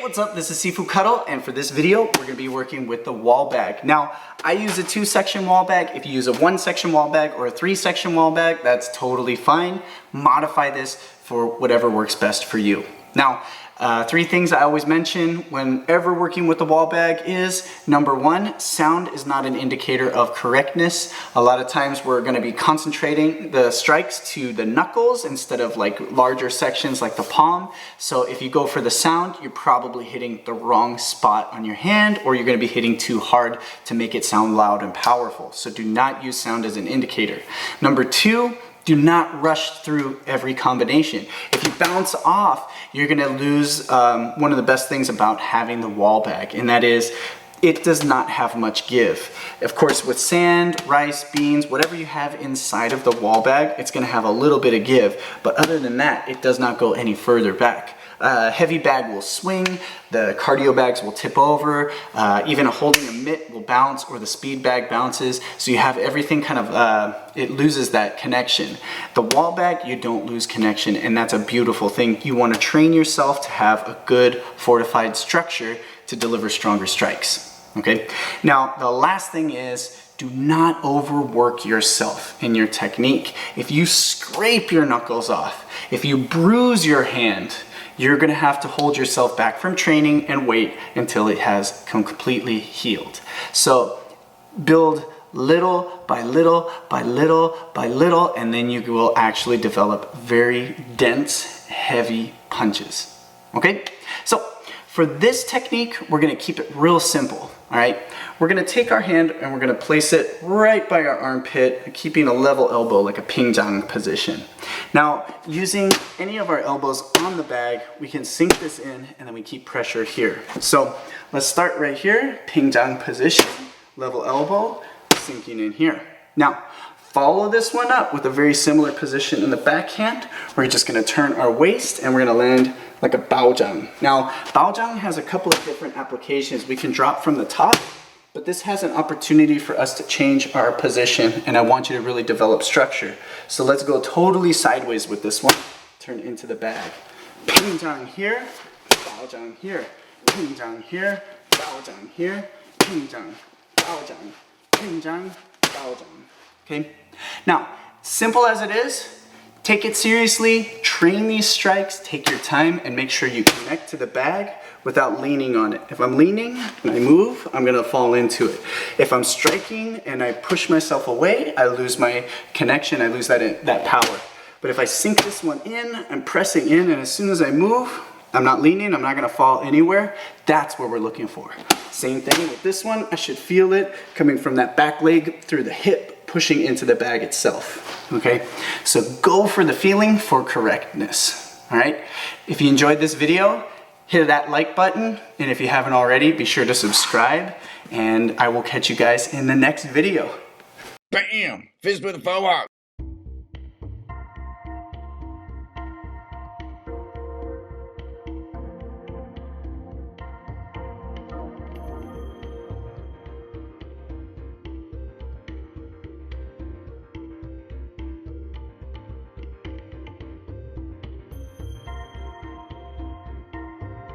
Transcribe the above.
What's up? This is Seafood Cuddle, and for this video, we're going to be working with the wall bag. Now, I use a 2-section wall bag. If you use a 1-section wall bag or a 3-section wall bag, that's totally fine. Modify this for whatever works best for you. Now, 3 things I always mention whenever working with the wall bag is, number 1, sound is not an indicator of correctness. A lot of times we're going to be concentrating the strikes to the knuckles instead of like larger sections like the palm. So if you go for the sound, you're probably hitting the wrong spot on your hand, or you're going to be hitting too hard to make it sound loud and powerful. So do not use sound as an indicator. Number 2, do not rush through every combination. If you bounce off, you're gonna lose one of the best things about having the wall bag, and that is it does not have much give. Of course, with sand, rice, beans, whatever you have inside of the wall bag, it's gonna have a little bit of give, but other than that, it does not go any further back. Heavy bag will swing, the cardio bags will tip over, even holding a mitt will bounce, or the speed bag bounces, so you have everything kind of, it loses that connection. The wall bag, you don't lose connection, and that's a beautiful thing. You want to train yourself to have a good fortified structure to deliver stronger strikes. Okay? Now, the last thing is, do not overwork yourself in your technique. If you scrape your knuckles off, if you bruise your hand, you're gonna have to hold yourself back from training and wait until it has completely healed. So build little by little by little by little, and then you will actually develop very dense, heavy punches. Okay? So for this technique, we're gonna keep it real simple, all right? We're gonna take our hand and we're gonna place it right by our armpit, keeping a level elbow, like a pingjang position. Now, using any of our elbows on the bag, we can sink this in and then we keep pressure here. So let's start right here, pingjang position, level elbow, sinking in here. Now, follow this one up with a very similar position in the backhand. We're just gonna turn our waist and we're gonna land like a baojang. Now, baojang has a couple of different applications. We can drop from the top, but this has an opportunity for us to change our position, and I want you to really develop structure. So let's go totally sideways with this one. Turn into the bag. Pingjang here, baojang here, pingjang here, baojang here, pingjang, baojang, pingjang, baojang. Okay? Now, simple as it is, take it seriously, train these strikes, take your time, and make sure you connect to the bag without leaning on it. If I'm leaning and I move, I'm gonna fall into it. If I'm striking and I push myself away, I lose my connection, I lose that power. But if I sink this one in, I'm pressing in, and as soon as I move, I'm not leaning, I'm not gonna fall anywhere. That's what we're looking for. Same thing with this one, I should feel it coming from that back leg through the hip, pushing into the bag itself, okay? So go for the feeling for correctness, all right? If you enjoyed this video, hit that like button, and if you haven't already, be sure to subscribe, and I will catch you guys in the next video. Bam! Fist with a forward.